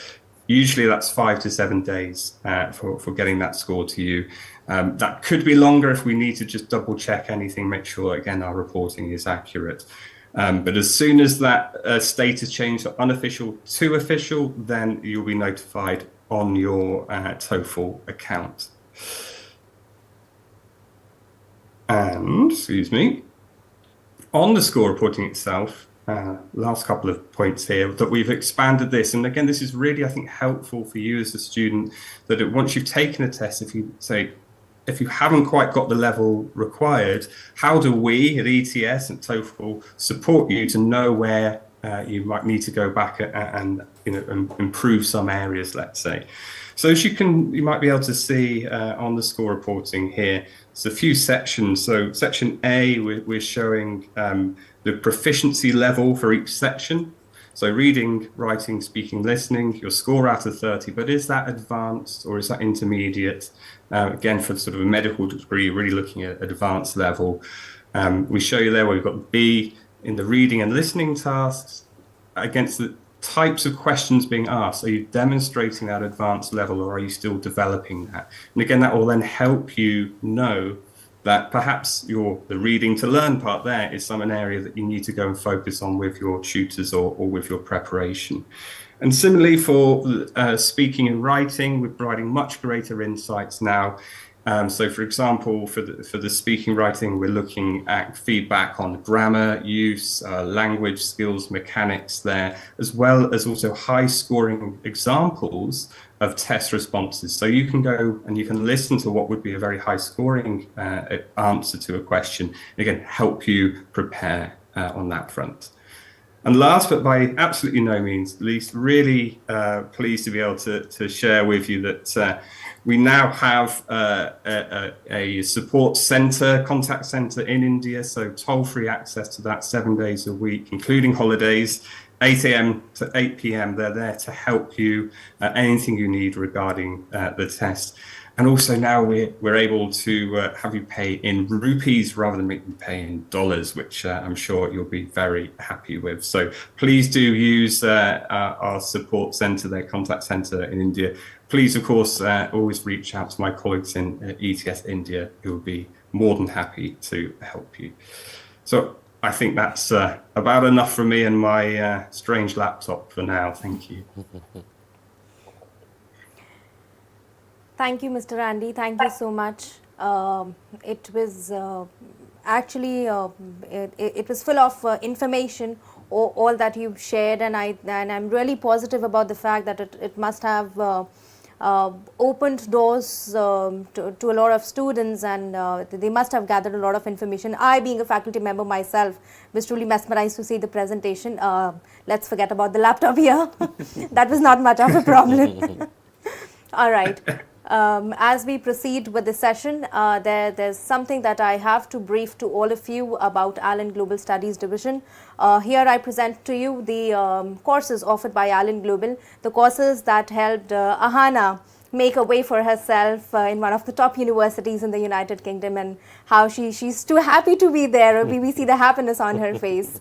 Usually that's 5 to 7 days for getting that score to you. That could be longer if we need to just double check anything, make sure, again, our reporting is accurate. But as soon as that status change from unofficial to official, then you'll be notified on your TOEFL account. And, excuse me, on the score reporting itself, last couple of points here, that we've expanded this. And again, this is really, I think, helpful for you as a student, that once you've taken a test, if you haven't quite got the level required, how do we at ETS and TOEFL support you to know where you might need to go back and improve some areas, let's say. So as you might be able to see on the score reporting here, there's a few sections. So section A, we're showing the proficiency level for each section. So reading, writing, speaking, listening, your score out of 30, but is that advanced or is that intermediate? Again, for sort of a medical degree, really looking at advanced level. We show you there where we've got B in the reading and listening tasks against the types of questions being asked. Are you demonstrating that advanced level, or are you still developing that? And again, that will then help you know that perhaps the reading to learn part there is an area that you need to go and focus on with your tutors or with your preparation. And similarly for speaking and writing, we're providing much greater insights now. So for example, for the speaking writing, we're looking at feedback on grammar use, language skills, mechanics there, as well as also high scoring examples of test responses. So you can go and you can listen to what would be a very high scoring answer to a question, and again, help you prepare on that front. And last, but by absolutely no means least, really pleased to be able to share with you that we now have a support centre, contact centre in India, so toll-free access to that 7 days a week, including holidays, 8 a.m. to 8 p.m. They're there to help you anything you need regarding the test. And also now we're able to have you pay in rupees rather than make you pay in dollars, which I'm sure you'll be very happy with. So please do use our support centre, their contact centre in India. Please, of course, always reach out to my colleagues in ETS India, who will be more than happy to help you. So I think that's about enough from me and my strange laptop for now. Thank you. Thank you, Mr. Andy. Thank you so much. It was actually it was full of information, all that you've shared, and I'm really positive about the fact that it must have opened doors to a lot of students, and they must have gathered a lot of information. I, being a faculty member myself, was truly mesmerized to see the presentation. Let's forget about the laptop here. That was not much of a problem. All right. As we proceed with the session, there's something that I have to brief to all of you about Allen Global Studies Division. Here I present to you the courses offered by Allen Global, the courses that helped Aahana make a way for herself in one of the top universities in the United Kingdom, and how she's too happy to be there. We see the happiness on her face.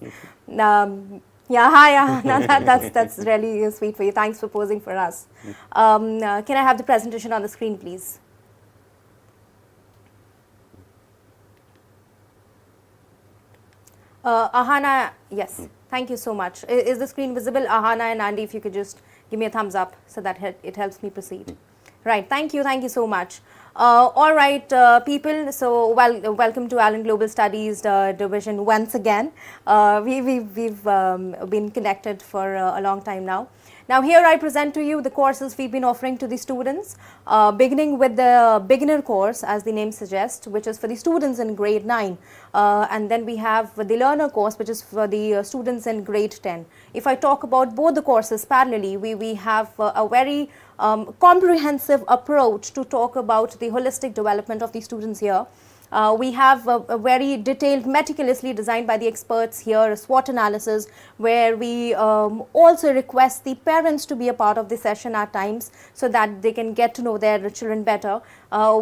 Yeah, hi, Aahana. That's really sweet for you. Thanks for posing for us. Can I have the presentation on the screen, please? Aahana, yes. Thank you so much. Is the screen visible? Aahana and Andy, if you could just give me a thumbs up so that it helps me proceed. Right, thank you so much. All right, people, so welcome to Allen Global Studies Division once again. We've been connected for a long time now. Now here I present to you the courses we've been offering to the students, beginning with the beginner course, as the name suggests, which is for the students in grade 9. And then we have the learner course, which is for the students in grade 10. If I talk about both the courses parallelly, we have a very comprehensive approach to talk about the holistic development of the students here. We have a very detailed, meticulously designed by the experts here, a SWOT analysis, where we also request the parents to be a part of the session at times so that they can get to know their children better.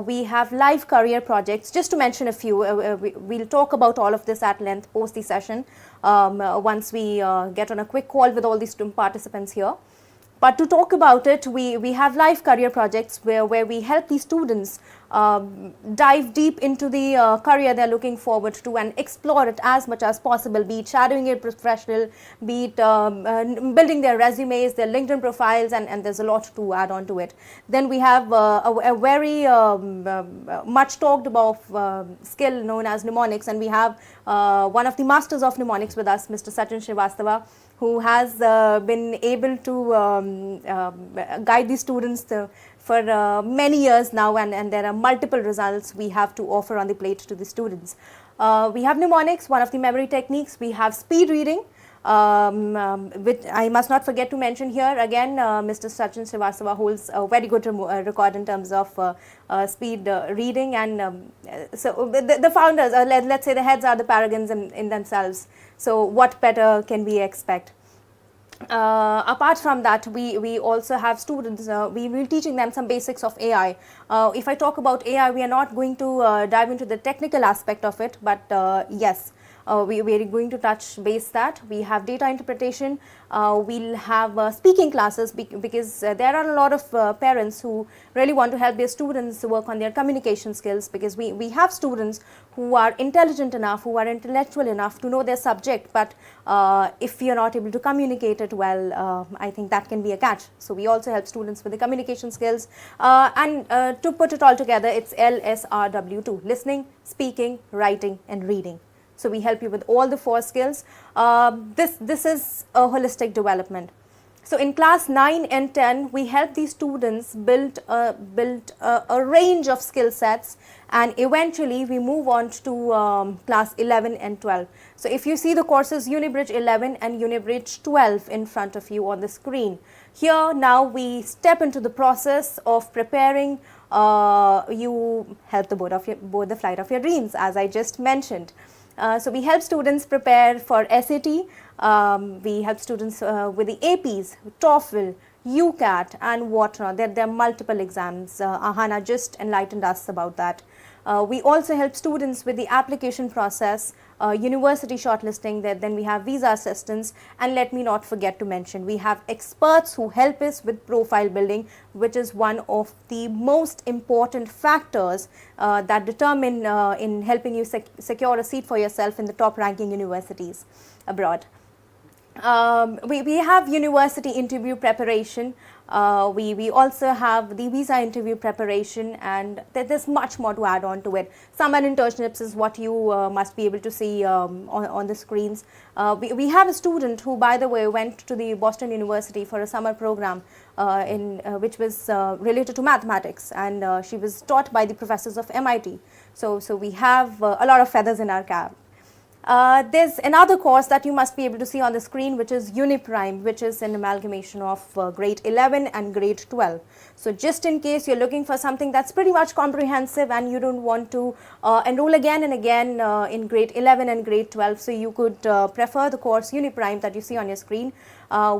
We have live career projects, just to mention a few. We'll talk about all of this at length post the session once we get on a quick call with all the student participants here. But to talk about it, we have live career projects where we help the students dive deep into the career they're looking forward to and explore it as much as possible, be it shadowing a professional, be it building their resumes, their LinkedIn profiles, and there's a lot to add on to it. Then we have a very much talked about skill known as mnemonics, and we have one of the masters of mnemonics with us, Mr. Sachin Srivastava, who has been able to guide the students for many years now, and there are multiple results we have to offer on the plate to the students. We have mnemonics, one of the memory techniques. We have speed reading, which I must not forget to mention here. Again, Mr. Sachin Srivastava holds a very good record in terms of speed reading, and so the founders, let's say the heads are the paragons in themselves. So what better can we expect? Apart from that, we also have students, we will be teaching them some basics of AI. If I talk about AI, we are not going to dive into the technical aspect of it, but yes, we are going to touch base that. We have data interpretation, we'll have speaking classes because there are a lot of parents who really want to help their students work on their communication skills, because we have students who are intelligent enough, who are intellectual enough to know their subject, but if you're not able to communicate it well, I think that can be a catch. So we also help students with the communication skills, and to put it all together, it's LSRW2, listening, speaking, writing and reading. So we help you with all the 4 skills. This is a holistic development. So in class 9 and 10, we help these students build a range of skill sets, and eventually we move on to class 11 and 12. So if you see the courses Unibridge 11 and Unibridge 12 in front of you on the screen, here now we step into the process of preparing you help the board the flight of your dreams, as I just mentioned. So we help students prepare for SAT, we help students with the APs, TOEFL, UCAT and whatnot. There are multiple exams. Aahana just enlightened us about that. We also help students with the application process, university shortlisting, then we have visa assistance, and let me not forget to mention, we have experts who help us with profile building, which is one of the most important factors that determine in helping you secure a seat for yourself in the top ranking universities abroad. We have university interview preparation. We also have the visa interview preparation, and there's much more to add on to it. Summer internships is what you must be able to see on the screens. We have a student who, by the way, went to the Boston University for a summer program which was related to mathematics, and she was taught by the professors of MIT. So we have a lot of feathers in our cap. There's another course that you must be able to see on the screen, which is Uniprime, which is an amalgamation of grade 11 and grade 12. So just in case you're looking for something that's pretty much comprehensive and you don't want to enroll again and again in grade 11 and grade 12, so you could prefer the course Uniprime that you see on your screen,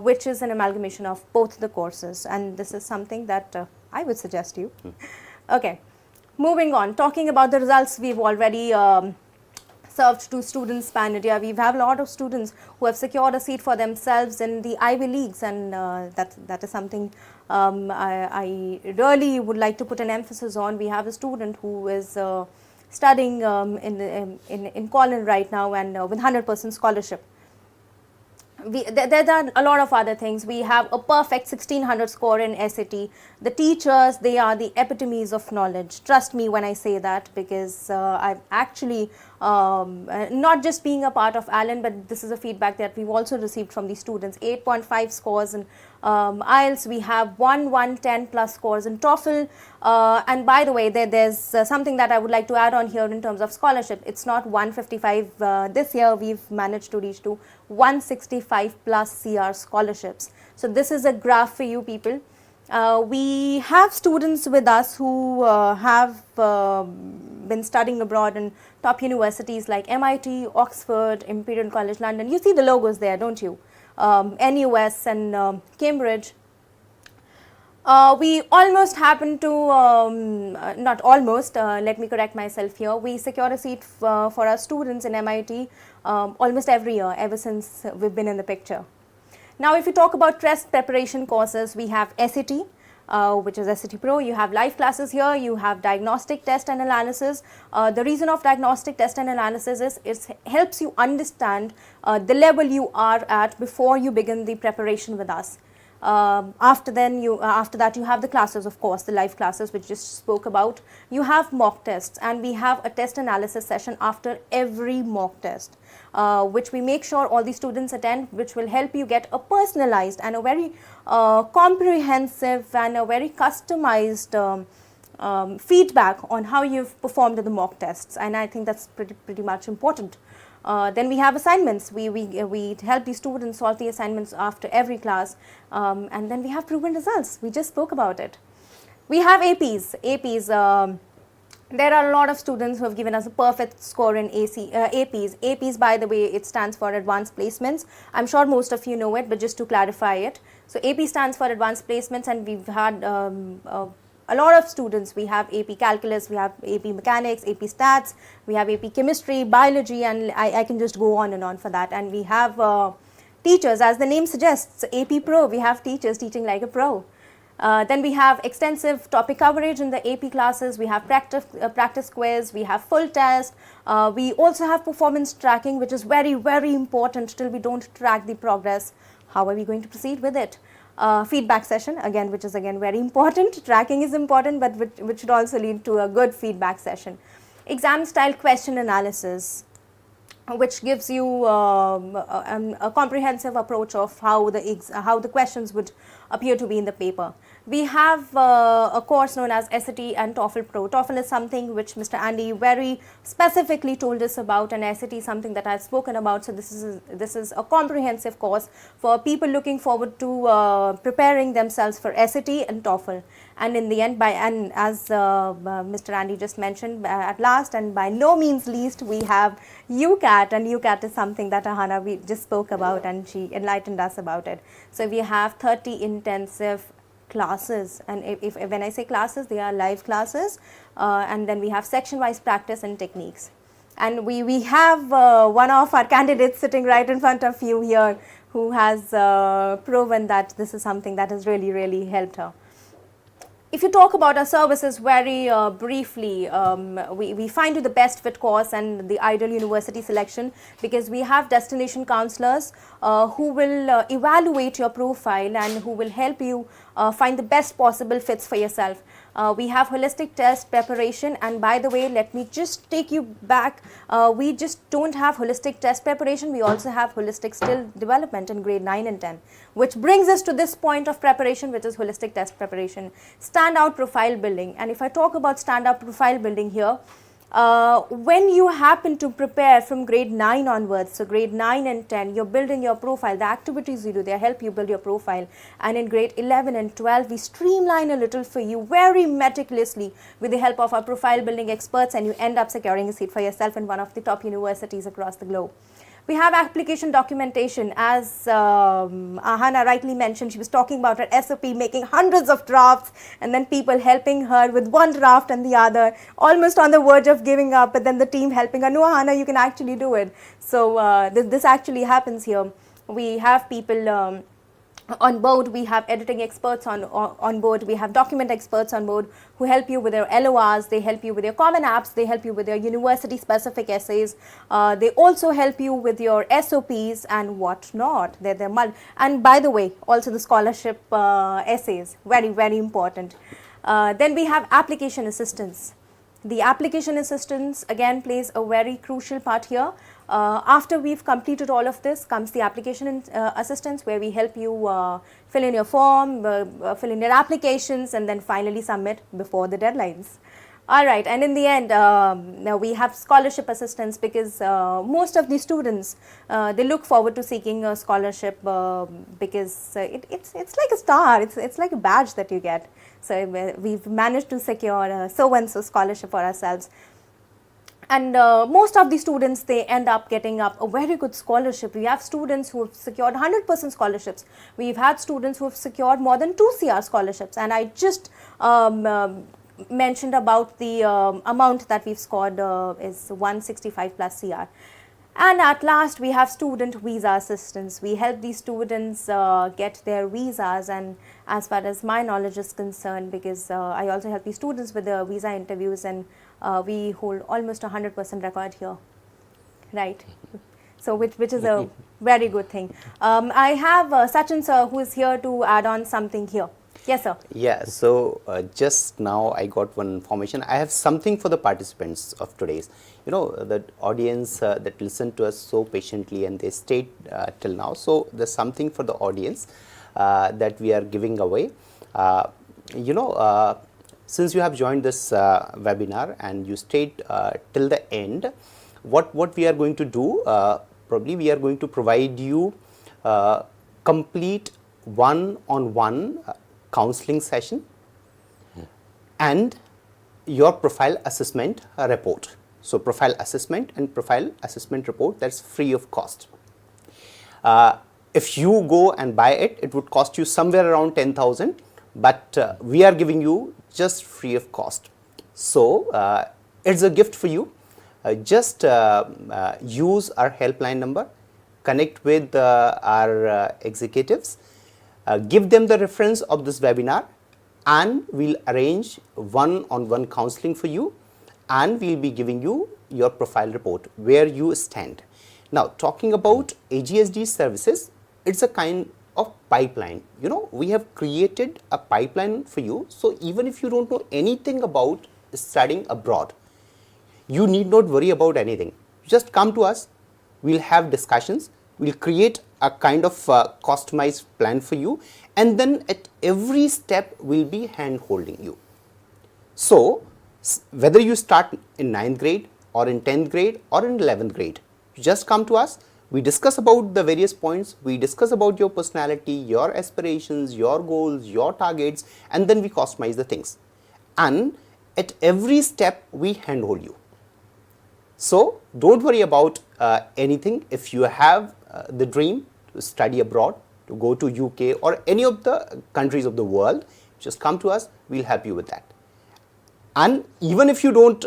which is an amalgamation of both the courses, and this is something that I would suggest you. Okay, moving on, talking about the results, we've already served to students pan India. We have a lot of students who have secured a seat for themselves in the Ivy Leagues, and that is something I really would like to put an emphasis on. We have a student who is studying in Colin right now, and with 100% scholarship. There are a lot of other things. We have a perfect 1600 score in SAT. The teachers, they are the epitomes of knowledge. Trust me when I say that, because I've actually not just being a part of Alan, but this is a feedback that we've also received from the students. 8.5 scores in IELTS. We have 110 plus scores in TOEFL. And by the way, there's something that I would like to add on here in terms of scholarship. It's not 155 this year. We've managed to reach to 165 plus CR scholarships. So this is a graph for you people. We have students with us who have been studying abroad in top universities like MIT, Oxford, Imperial College London. You see the logos there, don't you? NUS and Cambridge. We almost happen to, not almost, let me correct myself here, we secure a seat for our students in MIT almost every year ever since we've been in the picture. Now if you talk about test preparation courses, we have SAT, which is SAT Pro. You have live classes here, you have diagnostic test and analysis. The reason of diagnostic test and analysis is it helps you understand the level you are at before you begin the preparation with us. After that you have the classes, of course, the live classes which just spoke about. You have mock tests, and we have a test analysis session after every mock test, which we make sure all the students attend, which will help you get a personalized and a very comprehensive and a very customized feedback on how you've performed in the mock tests, and I think that's pretty much important. Then we have assignments. We help the students solve the assignments after every class, and then we have proven results. We just spoke about it. We have APs. There are a lot of students who have given us a perfect score in APs. APs, by the way, it stands for Advanced Placements. I'm sure most of you know it, but just to clarify it. So AP stands for Advanced Placements, and we've had a lot of students. We have AP Calculus, we have AP Mechanics, AP Stats, we have AP Chemistry, Biology, and I can just go on and on for that. And we have teachers, as the name suggests, AP Pro, we have teachers teaching like a pro. Then we have extensive topic coverage in the AP classes, we have practice quiz, we have full test, we also have performance tracking, which is very, very important. Till we don't track the progress, how are we going to proceed with it? Feedback session, again, which is again very important. Tracking is important, but which should also lead to a good feedback session. Exam style question analysis, which gives you a comprehensive approach of how the questions would appear to be in the paper. We have a course known as SAT and TOEFL Pro. TOEFL is something which Mr. Andy very specifically told us about, and SAT is something that I've spoken about. So this is a comprehensive course for people looking forward to preparing themselves for SAT and TOEFL. And in the end, as Mr. Andy just mentioned, at last and by no means least, we have UCAT, and UCAT is something that Aahana we just spoke about, and she enlightened us about it. So we have 30 in intensive classes, and if when I say classes, they are live classes, and then we have section wise practice and techniques. And we have one of our candidates sitting right in front of you here who has proven that this is something that has really helped her. If you talk about our services very briefly, we find you the best fit course and the ideal university selection, because we have destination counselors who will evaluate your profile and who will help you find the best possible fits for yourself. We have holistic test preparation, and by the way, let me just take you back. We just don't have holistic test preparation, we also have holistic skill development in grade 9 and 10, which brings us to this point of preparation, which is holistic test preparation. Standout profile building. And if I talk about standout profile building here, when you happen to prepare from grade 9 onwards, so grade 9 and 10, you're building your profile, the activities you do, they help you build your profile. And in grade 11 and 12, we streamline a little for you very meticulously with the help of our profile building experts, and you end up securing a seat for yourself in one of the top universities across the globe. We have application documentation. As Aahana rightly mentioned, she was talking about her SOP, making hundreds of drafts, and then people helping her with one draft and the other, almost on the verge of giving up, but then the team helping her, no Aahana, you can actually do it. So this actually happens here. We have people on board, we have editing experts on board, we have document experts on board who help you with your LORs, they help you with your common apps, they help you with your university specific essays, they also help you with your SOPs and whatnot. And by the way, also the scholarship essays, very important. Then we have application assistance. The application assistance again plays a very crucial part here. After we've completed all of this comes the application assistance, where we help you fill in your form, fill in your applications, and then finally submit before the deadlines. Alright, and in the end, now we have scholarship assistance, because most of the students, they look forward to seeking a scholarship because it's like a star, it's like a badge that you get. So we've managed to secure so-and-so scholarship for ourselves. And most of the students, they end up getting up a very good scholarship. We have students who have secured 100% scholarships. We've had students who have secured more than 2 CR scholarships. And I just mentioned about the amount that we've scored is 165 plus CR. And at last, we have student visa assistance. We help these students get their visas, and as far as my knowledge is concerned, because I also help these students with the visa interviews, and we hold almost 100% record here, right? So which is a very good thing. I have Sachin sir who is here to add on something here. Yes, sir. Yeah, so just now I got one information. I have something for the participants of today's. You know, the audience that listened to us so patiently and they stayed till now. So there's something for the audience that we are giving away. Since you have joined this webinar and you stayed till the end, what we are going to do, probably we are going to provide you complete one-on-one counseling session and your profile assessment report. So profile assessment and profile assessment report, that's free of cost. If you go and buy it, it would cost you somewhere around 10,000, but we are giving you just free of cost. So it's a gift for you. Just use our helpline number, connect with our executives, give them the reference of this webinar, and we'll arrange one-on-one counseling for you, and we'll be giving you your profile report where you stand. Now, talking about AGSD services, it's a kind of pipeline. You know, we have created a pipeline for you. So even if you don't know anything about studying abroad, you need not worry about anything. Just come to us, we'll have discussions, we'll create a kind of customized plan for you, and then at every step we'll be hand holding you. So whether you start in 9th grade or in 10th grade or in 11th grade, just come to us. We discuss about the various points, we discuss about your personality, your aspirations, your goals, your targets, and then we customize the things. And at every step we handhold you. So don't worry about anything. If you have the dream to study abroad, to go to UK or any of the countries of the world, just come to us, we'll help you with that. And even if you don't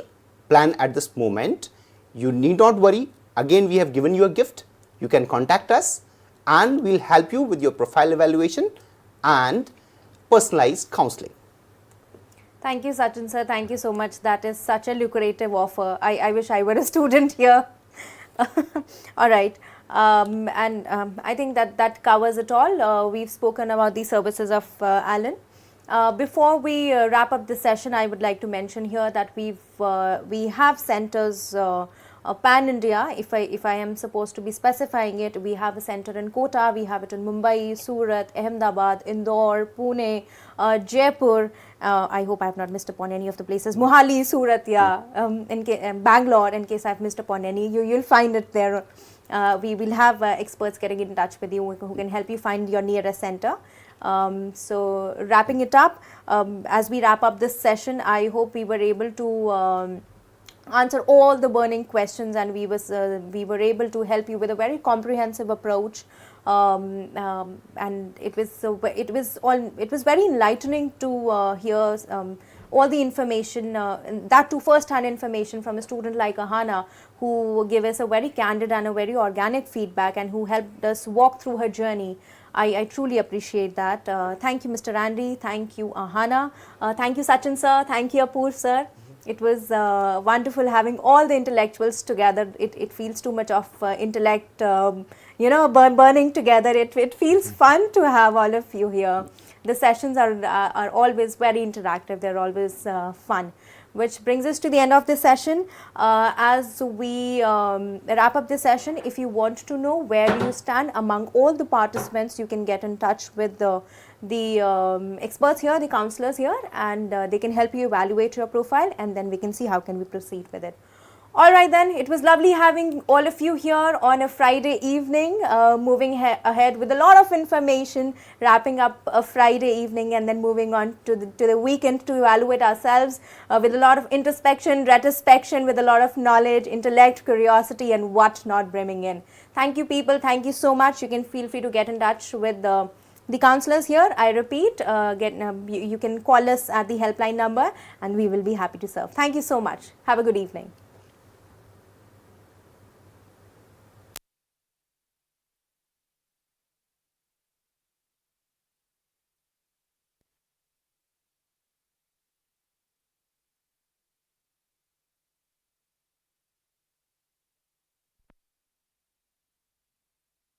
plan at this moment, you need not worry. Again, we have given you a gift. You can contact us and we'll help you with your profile evaluation and personalized counseling. Thank you, Sachin sir. Thank you so much. That is such a lucrative offer. I wish I were a student here. All right. I think that covers it all. We've spoken about the services of Alan. Before we wrap up this session, I would like to mention here that we have centers pan-India. If I am supposed to be specifying it, we have a center in Kota, we have it in Mumbai, Surat, Ahmedabad, Indore, Pune, Jaipur. I hope I have not missed upon any of the places. Mohali, Surat, yeah, Bangalore. In case I have missed upon any, you'll find it there. We will have experts getting in touch with you who can help you find your nearest center. So wrapping it up, as we wrap up this session, I hope we were able to answer all the burning questions, and we were able to help you with a very comprehensive approach. And it was very enlightening to hear all the information, that too first-hand information from a student like Aahana, who gave us a very candid and a very organic feedback, and who helped us walk through her journey. I truly appreciate that. Thank you, Mr. Randy. Thank you, Aahana. Thank you, Sachin sir. Thank you, Apoor sir. It was wonderful having all the intellectuals together. It feels too much of intellect, burning together. It feels fun to have all of you here. The sessions are always very interactive. They're always fun. Which brings us to the end of this session. As we wrap up this session, if you want to know where you stand among all the participants, you can get in touch with the experts here, the counselors here, and they can help you evaluate your profile, and then we can see how can we proceed with it. All right then, it was lovely having all of you here on a Friday evening, moving ahead with a lot of information, wrapping up a Friday evening and then moving on to the weekend to evaluate ourselves with a lot of introspection, retrospection, with a lot of knowledge, intellect, curiosity and what not brimming in. Thank you people, thank you so much. You can feel free to get in touch with the counselors here. I repeat, you can call us at the helpline number and we will be happy to serve. Thank you so much. Have a good evening.